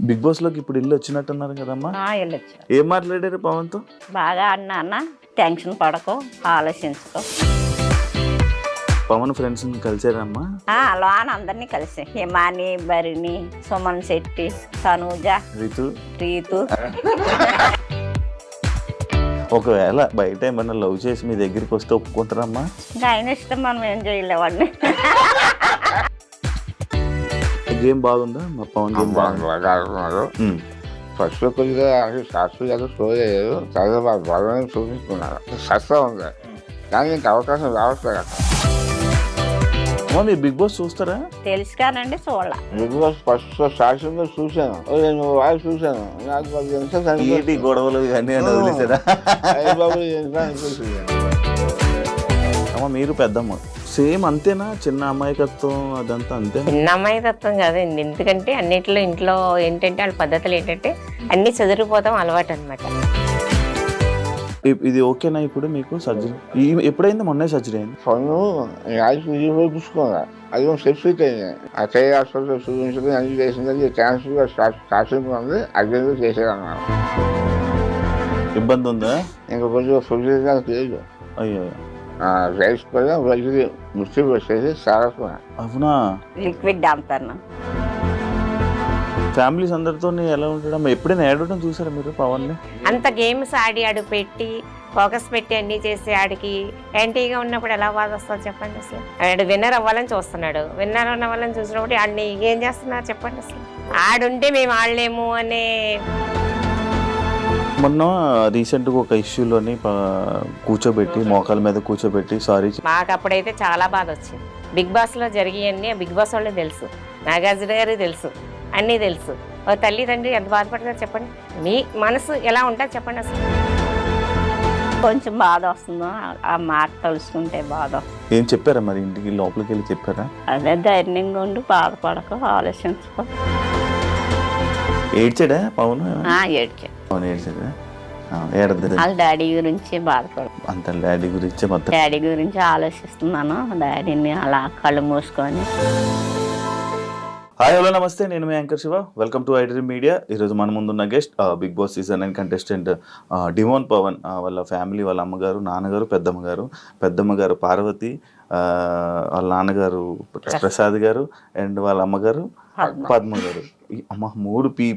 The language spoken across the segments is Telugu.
బిగ్ బాస్ లోకి ఇప్పుడు ఇల్లు వచ్చినట్టున్నారు కదమ్మా. వెళ్ళొచ్చు. ఏం మాట్లాడారు పవన్ తో? బాగా అన్న టెన్షన్ పడకో, ఆలోచించుకో. పవన్ ఫ్రెండ్స్ కలిసారమ్మా? లోన అందరినీ కలిసి హిమాని, భరిణి, సుమన్ శెట్టి, తనూజ, రీతు. ఒకవేళ బయట ఏమన్నా లవ్ చేసి మీ దగ్గరికి వస్తే ఒప్పుకుంటారమ్మా? ఇంకా ఆయన ఇష్టం, మనం ఏం చేయలేవాడిని. గేమ్ బాగుందా మా పవన్? గేమ్ బాగున్నారు. ఫస్ట్ కొద్దిగా శాస్త్రి గారు స్టోరీ లేదు, తర్వాత బలమైన చూపించుకున్నారు. సస్తా ఉంది కానీ ఇంకా అవకాశం రావట్లేదు. మీరు బిగ్ బాస్ చూస్తారా? తెలుసు కానండి, చూడాల. బిగ్ బాస్ ఫస్ట్ స్టార్టింగ్ లో చూశాను, నేను వాళ్ళు చూశాను. నాకు 10 నిమిషాలు గొడవలు ఇవన్నీ వదిలేసారా? అమ్మ మీరు పెద్దమ్మ, సేమ్ అంతేనా? చిన్న అమాయకత్వం అదంతా అంతే? చిన్న అమాయకత్వం కాదండి, ఎందుకంటే అన్నింటిలో ఇంట్లో ఏంటంటే వాళ్ళ పద్ధతులు ఏంటంటే అన్ని చదిరిపోతాం అలవాటు అనమాట. ఇది ఓకేనా ఇప్పుడు మీకు? సర్జరీ ఎప్పుడైంది? మొన్నే సర్జరీ అయింది. పన్ను చూసుకున్నా, అది సెప్స్ అయింది. ఆ చై హాస్పిటల్ చూపించుకుని అన్ని చేసింది. క్యాన్సర్ స్టార్టింగ్ ఉంది, అగ్ని చేసేదన్నారు. ఇబ్బంది ఉందా? ఇంకా కొంచెం ఫుడ్ లేదు. అయ్యో, రైస్ కూడా వెళ్ళి ముచ్చి వచ్చేసి సారకున్నా. అవునా? లిక్విడ్ అంటాను. ఫ్యామిలీస్ అందరితో ఎలా ఉండడం? ఎప్పుడైనా ఏడవడం చూసారా మీరు పవన్ ని? అంత గేమ్స్ ఆడి ఆడు పెట్టి ఫోకస్ పెట్టి అన్ని చేసి ఆడికి యాంటీగా ఉన్నప్పుడు ఎలా బాధ వస్తుంది చెప్పండి. అసలు ఆడు విన్నర్ అవ్వాలని చూస్తున్నాడు, విన్నర్ అవ్వాలని చూసినప్పుడు ఆడిని ఏం చేస్తున్నారు చెప్పండి. అసలు ఆడుంటే మేము ఆడలేము అనే. మొన్న రీసెంట్ గా ఒక ఇష్యూలోని కూర్చోబెట్టి, మోకాల మీద కూర్చోబెట్టి సారీ. మాకు అప్పుడైతే చాలా బాధ వచ్చింది. బిగ్ బాస్ లో జరిగాయన్నీ బిగ్ బాస్ వాళ్ళే తెలుసు, నాగార్జున గారికి తెలుసు, అన్నీ తెలుసు. తల్లి తండ్రి ఎంత బాధపడతారు చెప్పండి, మీ మనసు ఎలా ఉంటుంది చెప్పండి. అసలు కొంచెం బాధ వస్తుందో ఆ మాట తలుసుకుంటే బాధ. ఏం చెప్పారా మరి? ఇంటికి లోపలికి వెళ్ళి చెప్పారా? అదే ధైర్యంగా ఉండి బాధపడక, ఆలోచించుకో. ఏడ్చాడా పవన్? ఏడ్చా. పవన్ ఏడ్చాడా? ఏడద్దు. వాళ్ళ డాడీ గురించి బాధపడు. అంత డాడీ గురించి మొత్తం డాడీ గురించి ఆలోచిస్తున్నాను. డాడీని అలా కళ్ళు మూసుకొని. హాయ్ హలో నమస్తే, నేను మీ anchor Shiva. Welcome to iDream media. ఈరోజు మన ముందున్న guest Bigg Boss season 9 contestant demon Pavan. వాళ్ళ ఫ్యామిలీ, వాళ్ళ అమ్మగారు, నాన్నగారు, పెద్దమ్మ గారు పార్వతి, వాళ్ళ నాన్నగారు ప్రసాద్ గారు, అండ్ వాళ్ళ అమ్మగారు పద్మ గారు. అమ్మ 3 పీ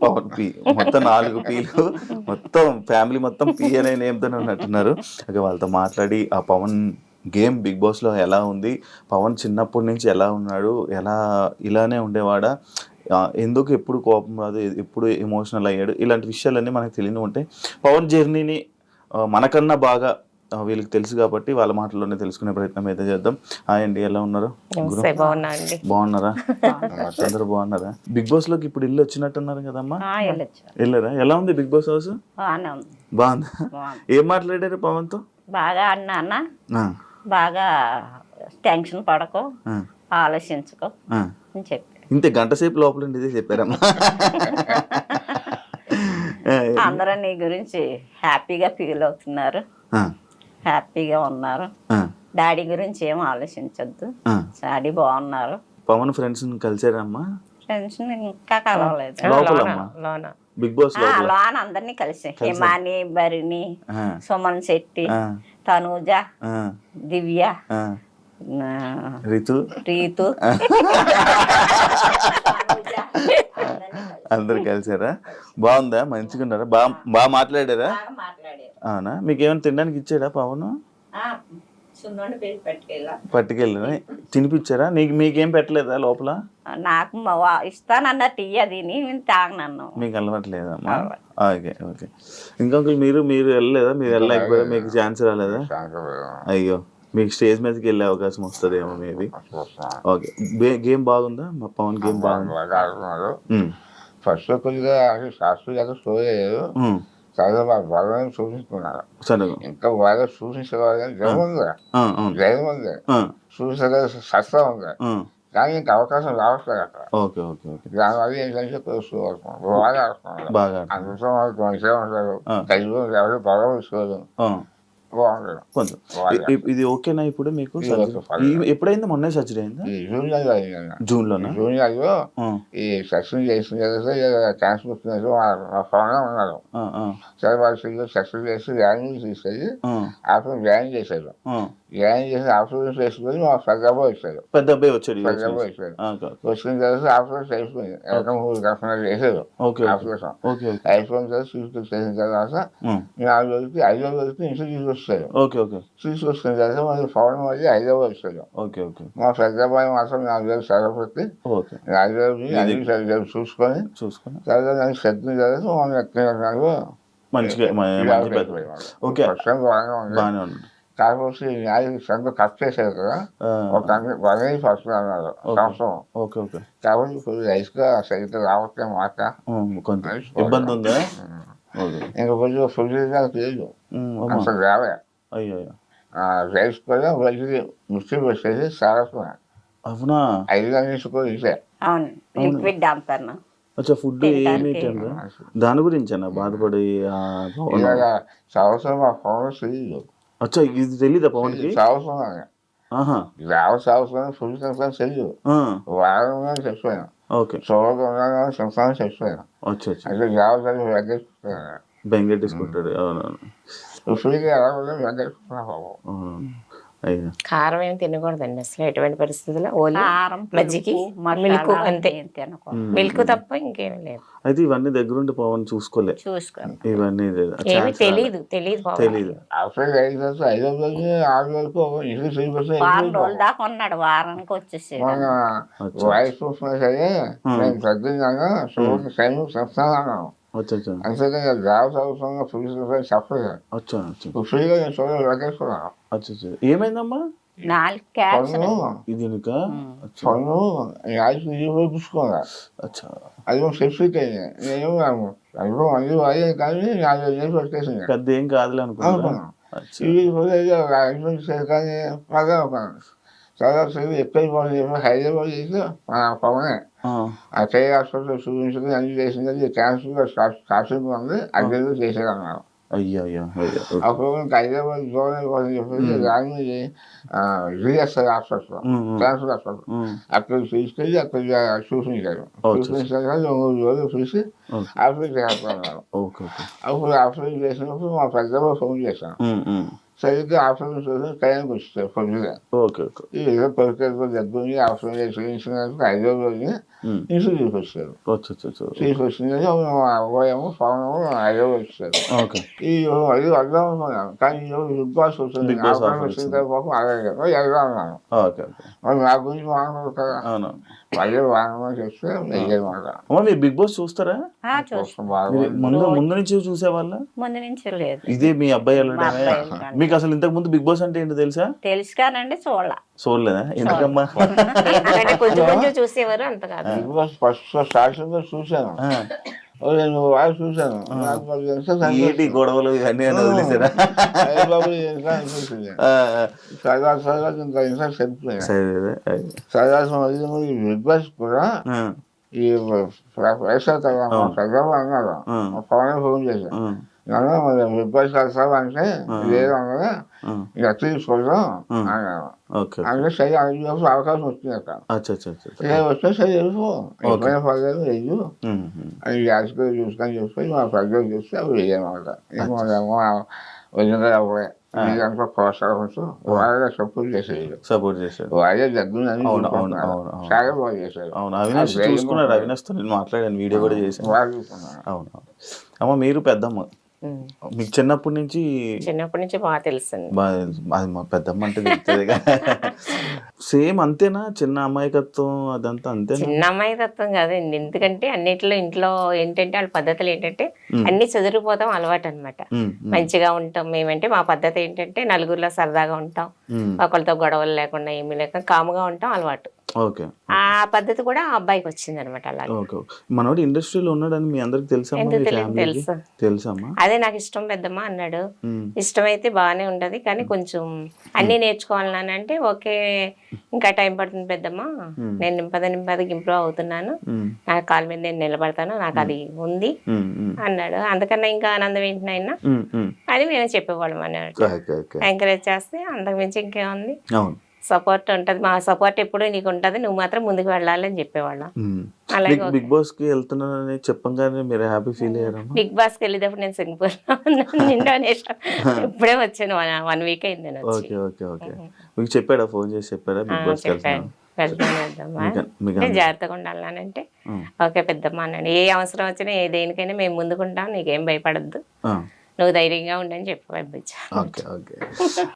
పవన్ పీ, మొత్తం 4 పీలు. మొత్తం ఫ్యామిలీ మొత్తం పీ అనే నేమ్తోనే ఉన్నట్టున్నారు. ఓకే, వాళ్ళతో మాట్లాడి ఆ పవన్ గేమ్ బిగ్ బాస్లో ఎలా ఉంది, పవన్ చిన్నప్పటి నుంచి ఎలా ఉన్నాడు, ఇలానే ఉండేవాడా, ఎందుకు ఎప్పుడు కోపం రాదు, ఎప్పుడు ఎమోషనల్ అయ్యాడు, ఇలాంటి విషయాలన్నీ మనకు తెలియని ఉంటాయి. పవన్ జర్నీని మనకన్నా బాగా వీళ్ళకి తెలుసు కాబట్టి వాళ్ళ మాటల్లోనే తెలుసుకునే ప్రయత్నం అయితే చేద్దాం. హాయ్ అండి, ఎలా ఉన్నారు? బాగున్నారా? అందరూ బాగున్నారా? బిగ్ బాస్ లోకి ఇప్పుడు ఇల్లు వచ్చినట్టున్నారు కదమ్మా, వెళ్ళారా? ఎలా ఉంది బిగ్ బాస్ హౌస్? బాగుందా? ఏం మాట్లాడారు పవన్ తో? బాగా అన్న బాగా టెన్షన్ పడకో, ఆలోచించుకో అని చెప్పి. ఇంతే గంట సేపు లోపల ఇదే చెప్పారమ్మా. అందరూ నీ గురించి హ్యాపీగా ఫీల్ అవుతున్నారు, హ్యాపీగా ఉన్నారు. డాడీ గురించి ఏం ఆలోచించొద్దు, డాడీ బాగున్నారు. పవన్ ఫ్రెండ్స్ కలిసారమ్మా? ఫ్రెండ్స్ ఇంకా కలవలేదు. బిగ్ బాస్ లోన అందరినీ కలిసి హిమాని, భరిణి, సుమన్ శెట్టి, తనూజ, దివ్య, రీతు అందరు కలిసారా? బాగుందా? మంచిగా ఉన్నారా? బాగా మాట్లాడారా? అవునా? మీకేమైనా తినడానికి ఇచ్చాడా పవన్? పట్టుకెళ్ళా తినిపించారా? మీకేం పెట్టలేదా లోపల? నాకు ఇస్తానన్న టీ అది తాగనన్ను. మీకు అలవాట్లేదమ్మా? ఓకే. ఇంకొకరు మీరు వెళ్ళలేదా? మీరు వెళ్ళలేకపోయారా? మీకు ఛాన్స్ రాలేదా? అయ్యో, మీకు స్టేజ్ మీదకి వెళ్ళే అవకాశం వస్తుందేమో మేబీ. ఓకే, గేమ్ బాగుందా మా పవన్? గేమ్ బాగుంది. ఫస్ట్ కొద్దిగా శాస్త్రి గారు స్టోరీ లేదు, తర్వాత బలమైన చూపించుకున్నారు. ఇంకా బాగా చూపించేవారు కానీ జయం ఉంది చూపించే సస్తా ఉంది కానీ ఇంకా అవకాశం రావట్లేదు అక్కడ. దానివల్ల ఏంటంటే బాగా ఆడుతున్నారు. అందులో మంచిగా ఉంటారు, ఎవరు బాగా తీసుకోదు. బాగుంటుంది. కొంచెం బాగా. ఇది ఓకేనా ఇప్పుడు మీకు ఇది సర్జరీ? ఓకే, పర్లేదు. ఎప్పుడైంది? మొన్నే సర్జరీ అయిందా? ఈ జూనియర్ అయిందన్న. జూన్లోనా? జూనియర్లో ఆ, ఈ సక్సెస్ చేసిన తర్వాత క్యాన్సర్ వచ్చినట్టు ఫోన్లో ఉన్నారు. ఆ, ఆ, సరే వాళ్ళు సక్సెస్ చేసి వ్యాయామం తీసుకెళ్ళి ఆ, ఆఫ్టర్ వ్యాయామం చేశారు. ఆ. వ్యాయామం చేసి ఆఫ్టర్ చేసుకొని మా పెద్దబాబు వచ్చారు. పెద్ద అబ్బాయి వచ్చాడు US పెద్దబాబు నుంచి. వచ్చారు. ఆ, ఓకే వచ్చిన తర్వాత ఆఫ్టర్ అయిపోయింది. ఎక్కడ 3 గంటలు చేశారు ఓకే ఆపరేషన్. ఓకే అయిపోయిన తర్వాత తీసుకొచ్చేసిన తర్వాత 4 రోజులకి 5వ రోజుకి ఇంటికి తీసుకొస్తారు. ఓకే ఓకే తీసుకొచ్చిన తర్వాత మళ్ళీ ఫోన్ మళ్ళీ 5వ వచ్చారు. ఓకే ఓకే మా పెద్దబాయి మాత్రం 4 రోజులు సెలవు పెట్టి ఓకే 4 రోజులు అన్ని సరిగ్గా చూసుకొని చూసుకున్నా తర్వాత దానికి సర్దిన తర్వాత మనం ఎక్కడ మంచిగా మంచి పెద్ద ఓకే బాగానే ఉంది. కాకపోతే న్యాయం సంత కట్ చేశారు కదా, ఆ, ఒక 1 ఫస్ట్ అన్నారు సంవత్సరం. ఓకే ఓకే కాబట్టి ఇప్పుడు రైస్గా సరిగ్గా రావట్లే మాట. కొంచెం ఇబ్బంది ఉందా? ఓకే. ఇంకా కొంచెం ఫుడ్ లేదు అమ్మా. అసలు రావే. అయ్యో అయ్యో. రైస్ కూడా మంచిది మిక్సీ వచ్చేసి సారస్వా అవునా? 5 గంటలు కూడా ఇచ్చే. అవును, లిక్విడ్ డాంపర్ను. అచ్చా, ఫుడ్ ఏమి తినరా? దాని గురించి అన్న బాధపడి ఇలాగ సంవత్సరం మా ఫోన్ తెలియదు. అచ్చా, ఇది తెలీదా పవన్కి? సంవత్సరం ఆహా, సంవత్సరం ఫుడ్ తింటాను తెలియదు. వారంగా చచ్చిపోయాను. ఓకే. చూడకుండా సంవత్సరం చచ్చిపోయాను. అచ్చా అచ్చా, అంటే జాగ్రత్తగా వెంకటేశ్వర బెంగెట్టేసుకుంటాడు. అవునవును ఫ్రీగా ఎలా కూడా వెంకటేశ్వర అవునవును. అయ్యా, కారం ఏమి తినకూడదండి అసలు ఎటువంటి పరిస్థితుల్లో. ఓన్లీ కారం, మజ్జిగి, మిల్క్ అంతే. తినకూడదు. మిల్క్ తప్ప ఇంకేమీ లేదు. అయితే ఇవన్నీ దగ్గరుండి పవన్ చూసుకోలే చూసుకోండి. ఇవన్నీ ఏమి తెలీదు పాపం. తెలీదు. అసలు 5 రోజులు 5 రోజులు 6 వరకు ఇంటికి తిరిగి వారం రోజుల దాకా ఉన్నాడు, వారానికి వచ్చేసి మన వాయిస్ చూసినా సరే నేను పెద్దగా చూడండి సైన్ చెప్తాను అన్నాను. అచ్చా అచ్చా అంతేకాని జాబ్ అవసరంగా ఫ్రీ చెప్పలేదు. అచ్చా అచ్చా ఫ్రీగా నేను చూడలేదు వెంకటేశ్వరరావు. అచ్చా అచ్చా. ఏమైందమ్మా? 4 క్యాన్సర్. ఇది నీకా? అచ్చా పన్ను యాక్చువల్ ఇది చూపించుకోగా అచ్చా. అది సెఫ్ట్ అయింది. నేను అందులో అన్ని వాయి కానీ 4 years వచ్చేసింది. పెద్ద ఏం కాదులే అనుకున్నా. అనుకున్నాను అచ్చా. ఇది కూడా కానీ బాగా ఉన్నాను. చాలా సేపు ఎక్కువైపోయింది. హైదరాబాద్ చేసి మన పవనే ఆ, ఆ చేయి హాస్పిటల్ చూపించుకుని అన్ని చేసింది. క్యాన్సర్ స్టార్టింగ్ ఉంది, అది చేసేదన్నారు. అయ్యో అయ్యో అయ్యో. అప్పుడు హైదరాబాద్ జోన్ అయిపోతుంది చెప్పేసి దాన్ని జిఎస్ఐ హాస్పిటల్ క్యాన్సర్ హాస్పిటల్ అక్కడ తీసుకెళ్ళి అక్కడ చూపించారు. చూపించాక 3 రోజులు చూసి ఆపరేట్ చేస్తున్నారు. Okay okay. అప్పుడు ఆపరేట్ చేసినప్పుడు మా పెద్దమ్మ ఫోన్ చేశాను. సరిగ్గా ఆపరేషన్ చూసి టైంకి వచ్చారు పొద్దుగా. Okay okay. ఏదో పరిస్థితుల్లో దగ్గరుండి ఆపరేషన్ చేయించినందుకు 5వ రోజుని ఇంటికి తీసుకొచ్చారు. అచ్చా అచ్చా అచ్చా. తీసుకొచ్చింది ఉదయము పవనము 5వ వచ్చారు. ఓకే. ఈ అది అర్థం అనుకున్నాను కానీ ఈరోజు బిగ్ బాస్ వచ్చింది. బిగ్ బాస్ వచ్చిన తర్వాత అలాగే వెళ్దాం అన్నాను. Okay okay. మరి నా గురించి వాడకూడదు కదా, అవును. మళ్ళీ వాడమని చెప్తే వెయ్యమాట. అమ్మ, మీరు బిగ్ బాస్ చూస్తారా? చూస్తాం బాగా. ముందు నుంచి చూసేవాళ్ళ? ముందు నుంచి లేదు. ఇదే మీ అబ్బాయి వెళ్ళడమే? అబ్బాయి మీకు అసలు ఇంతకు ముందు బిగ్ బాస్ అంటే ఏంటో తెలుసా? తెలుసు కానండి, చూడలేదా? ఎందుకమ్మా? ఎందుకంటే కొంచెం చూసేవారు, అంత కాదు. బిగ్ బాస్ ఫస్ట్ స్టార్టింగ్ లో చూశాను. నేను వాడు చూశాను. నాకు మరి ఎంత ఏంటి గొడవలు ఇవన్నీ అని వదిలేసారా? బాబు అనిపించింది. సరదా ఇంకా ఇంకా చనిపోయాను. సరదా బిగ్ బాస్ కూడా ఈ వైఎస్ఆర్ చంద్రబాబు అన్నారు. పవన్ ఫోన్ చేశాను. నన్ను మరి బిగ్ బాస్ కలిసావు అంటే లేదు అన్నదా ఇక తీసుకుందాం అన్నాను. అంటే సరే అందులో అవకాశం వచ్చింది అక్కడ. వస్తే సరే వెళ్ళిపో, ఎప్పుడైనా పర్లేదు వెయ్యు అని రాజకీయ చూసుకొని చూసుకొని మా పెద్దలు చూస్తే అవి వేయమాట. ఏమో వదిలిగా అవ్వలే మీదంతా ప్రోత్సాహంతో వాళ్ళే సపోర్ట్ చేసేది. వాళ్ళే దగ్గర చాలా బాగా చేశారు. అవినాష్ చూసుకున్నాడు. అవినాష్తో నేను మాట్లాడాను, వీడియో కూడా చేశాను. అవును. అమ్మ, మీరు పెద్దమ్మ, మీకు చిన్నప్పటి నుంచి బాగా తెలుసు. అది మా పెద్దమ్మ అంటే తెలుస్తుంది. సేమ్ అంతేనా? చిన్న అమాయకత్వం అదంతా అంతేనా? చిన్న అమాయకత్వం కాదండి. ఎందుకంటే అన్నిట్లో ఇంట్లో ఏంటంటే వాళ్ళ పద్ధతులు ఏంటంటే అన్ని చదువుకుపోతాం అలవాటు అనమాట. మంచిగా ఉంటాం మేమంటే. మా పద్ధతి ఏంటంటే నలుగురిలో సరదాగా ఉంటాం, ఒకరితో గొడవలు లేకుండా ఏమీ లేక కాముగా ఉంటాం అలవాటు. ఓకే ఆ పద్ధతి కూడా ఆ అబ్బాయికి వచ్చింది అనమాట. అలాగే ఓకే మనోడు ఇండస్ట్రీలో ఉన్నాడని మీ అందరికి తెలుసమ్మా, ఎందుకు మీ తెలియదు, ఫ్యామిలీకి తెలుసు. తెలుసమ్మా? అదే నాకు ఇష్టం పెద్దమ్మ అన్నాడు. ఇష్టమైతే బాగానే ఉంటది కానీ కొంచెం అన్నీ నేర్చుకోవాలని అంటే ఓకే, ఇంకా టైం పడుతుంది పెద్దమ్మ, నేను నింపదకి ఇంప్రూవ్ అవుతున్నాను, నా కాళ్ళ మీద నేను నిలబడతాను, నాకు అది ఉంది అన్నాడు. అందుకన్నా ఇంకా ఆనందం ఏంటి నాయన అని మేము చెప్పేవాళ్ళం అన్నట్టు. ఎంకరేజ్ చేస్తే అంతకుమించి ఇంకేముంది, అవును సపోర్ట్ ఉంటది, మా సపోర్ట్ ఎప్పుడు నీకు ఉంటది, నువ్వు మాత్రం ముందుకు వెళ్ళాలి అని చెప్పేవాళ్ళం. అలాగే బిగ్ బాస్ కి వెళ్తున్నానని చెప్పంగానే మీరు హ్యాపీ ఫీల్ అయ్యారమ్మా? బిగ్ బాస్ కి వెళ్ళేటప్పుడు నేను సింగపూర్ ఇండోనేషియా ఇప్పుడే వచ్చాను, 1 వీక్ అయింది నేను వచ్చి. ఓకే ఓకే ఓకే మీకు చెప్పాడా, ఫోన్ చేసి చెప్పాడా బిగ్ బాస్ కి చెప్పాను, పెద్దమ్మా నేను జాగ్రత్తగా ఉండాలంటే ఓకే పెద్దమ్మ అన్నాడు. ఏ అవసరం వచ్చినా ఏ దేనికైనా మేము ముందుకుంటాం, నీకేం భయపడద్దు, నువ్వు ధైర్యంగా ఉండని చెప్పి పంపించా. Okay okay